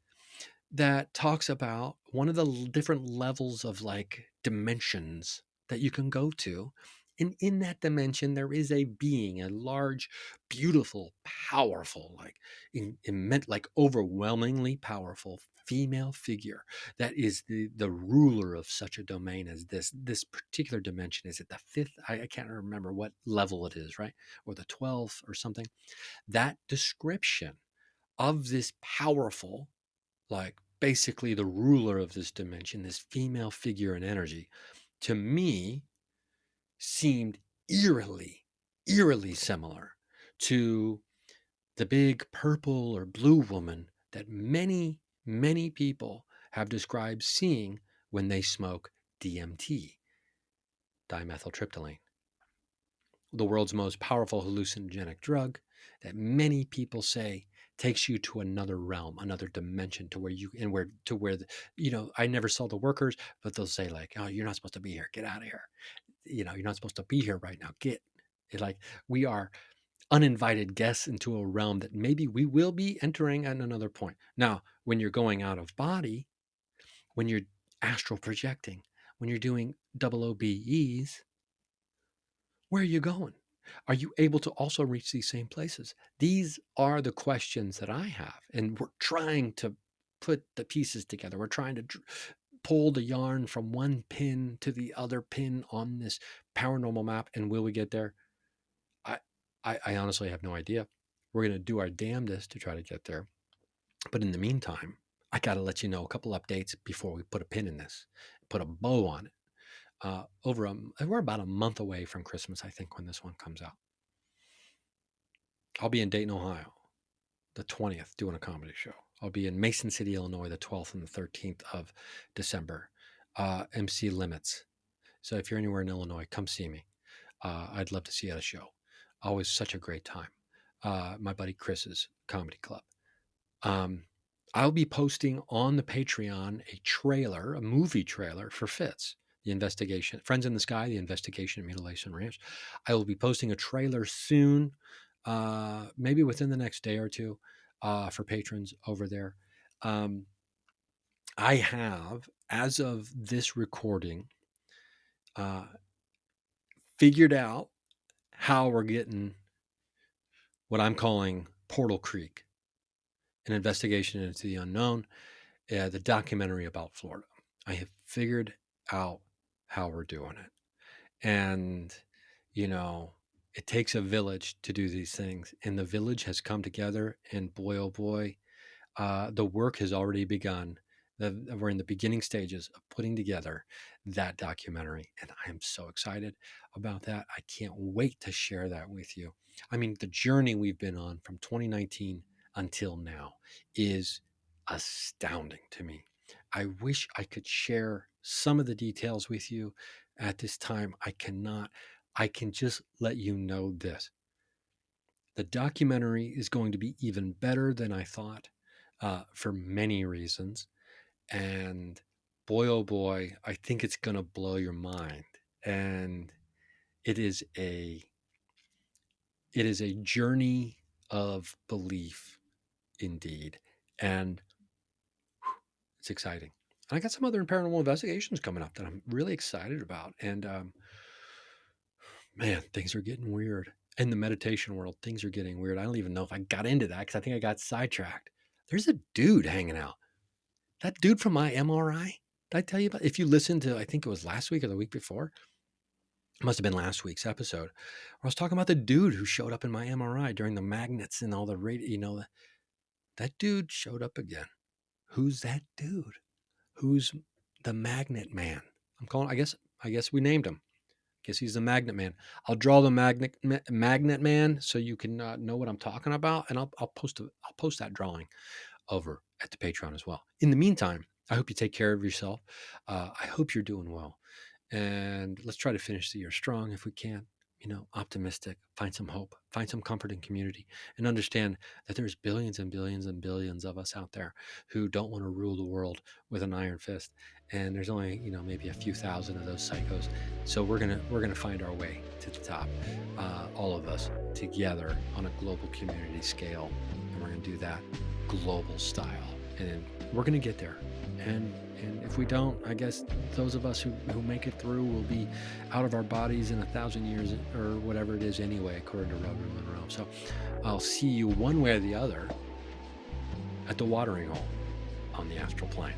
that talks about one of the different levels of like dimensions that you can go to. And in that dimension, there is a being, a large, beautiful, powerful, like immense, like overwhelmingly powerful female figure that is the ruler of such a domain as this particular dimension. Is it the 5th? I can't remember what level it is, right? Or the 12th or something. That description of this powerful, like basically the ruler of this dimension, this female figure and energy, to me seemed eerily similar to the big purple or blue woman that many, many people have described seeing when they smoke DMT, dimethyltryptamine, the world's most powerful hallucinogenic drug that many people say takes you to another realm, another dimension, to where I never saw the workers, but they'll say like, oh, you're not supposed to be here. Get out of here. You're not supposed to be here right now. Like we are uninvited guests into a realm that maybe we will be entering at another point. Now, when you're going out of body, when you're astral projecting, when you're doing double OBEs, where are you going? Are you able to also reach these same places? These are the questions that I have, and we're trying to put the pieces together. We're trying to pull the yarn from one pin to the other pin on this paranormal map. And will we get there? I honestly have no idea. We're going to do our damnedest to try to get there. But in the meantime, I got to let you know a couple updates before we put a pin in this, put a bow on it. We're about a month away from Christmas, I think, when this one comes out. I'll be in Dayton, Ohio, the 20th, doing a comedy show. I'll be in Mason City, Illinois, the 12th and the 13th of December. MC Limits. So if you're anywhere in Illinois, come see me. I'd love to see you at a show. Always such a great time. My buddy Chris's comedy club. I'll be posting on the Patreon a movie trailer for Fitz, the investigation, Friends in the Sky, the investigation at Mutilation Ranch. I will be posting a trailer soon, maybe within the next day or two, for patrons over there. I have, as of this recording, figured out how we're getting what I'm calling Portal Creek, an investigation into the unknown, the documentary about Florida. I have figured out how we're doing it. And, it takes a village to do these things. And the village has come together, and boy, oh boy, the work has already begun. We're in the beginning stages of putting together that documentary. And I am so excited about that. I can't wait to share that with you. I mean, the journey we've been on from 2019 until now is astounding to me. I wish I could share some of the details with you at this time. I cannot. I can just let you know this. The documentary is going to be even better than I thought, for many reasons. And boy, oh boy, I think it's going to blow your mind. And it is a journey of belief indeed. And it's exciting. And I got some other paranormal investigations coming up that I'm really excited about. And man, things are getting weird. In the meditation world, things are getting weird. I don't even know if I got into that because I think I got sidetracked. There's a dude hanging out. That dude from my MRI, did I tell you about? If you listen to, I think it was last week or the week before, it must have been last week's episode, where I was talking about the dude who showed up in my MRI during the magnets and all the radio, that dude showed up again. Who's that dude? Who's the magnet man? I guess we named him. I guess he's the magnet man. I'll draw the magnet man so you can know what I'm talking about, and I'll post that drawing over at the Patreon as well. In the meantime, I hope you take care of yourself. I hope you're doing well. And let's try to finish the year strong if we can. Optimistic, find some hope, find some comfort in community, and understand that there's billions and billions and billions of us out there who don't want to rule the world with an iron fist. And there's only, maybe a few thousand of those psychos. So we're gonna find our way to the top, all of us together on a global community scale, and we're gonna do that global style, and we're gonna get there. And if we don't, I guess those of us who make it through will be out of our bodies in 1,000 years or whatever it is anyway, according to Robert Monroe. So I'll see you one way or the other at the watering hole on the astral plane.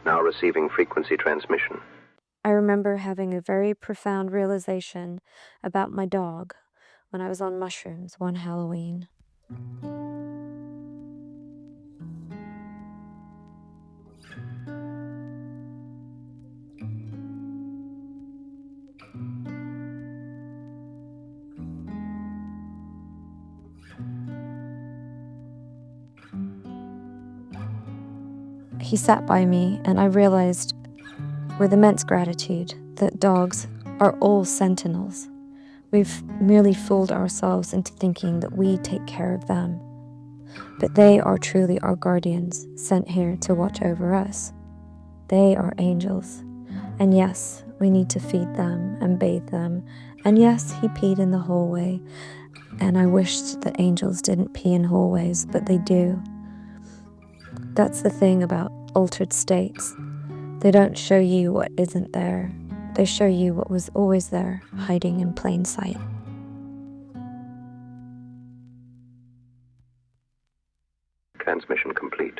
Now receiving frequency transmission. I remember having a very profound realization about my dog when I was on mushrooms one Halloween. He sat by me, and I realized with immense gratitude that dogs are all sentinels. We've merely fooled ourselves into thinking that we take care of them. But they are truly our guardians, sent here to watch over us. They are angels, And yes, we need to feed them and bathe them. And yes, he peed in the hallway. And I wished that angels didn't pee in hallways, but they do. That's the thing about altered states. They don't show you what isn't there. They show you what was always there, hiding in plain sight. Transmission complete.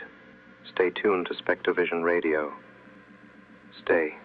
Stay tuned to SpectreVision Radio. Stay.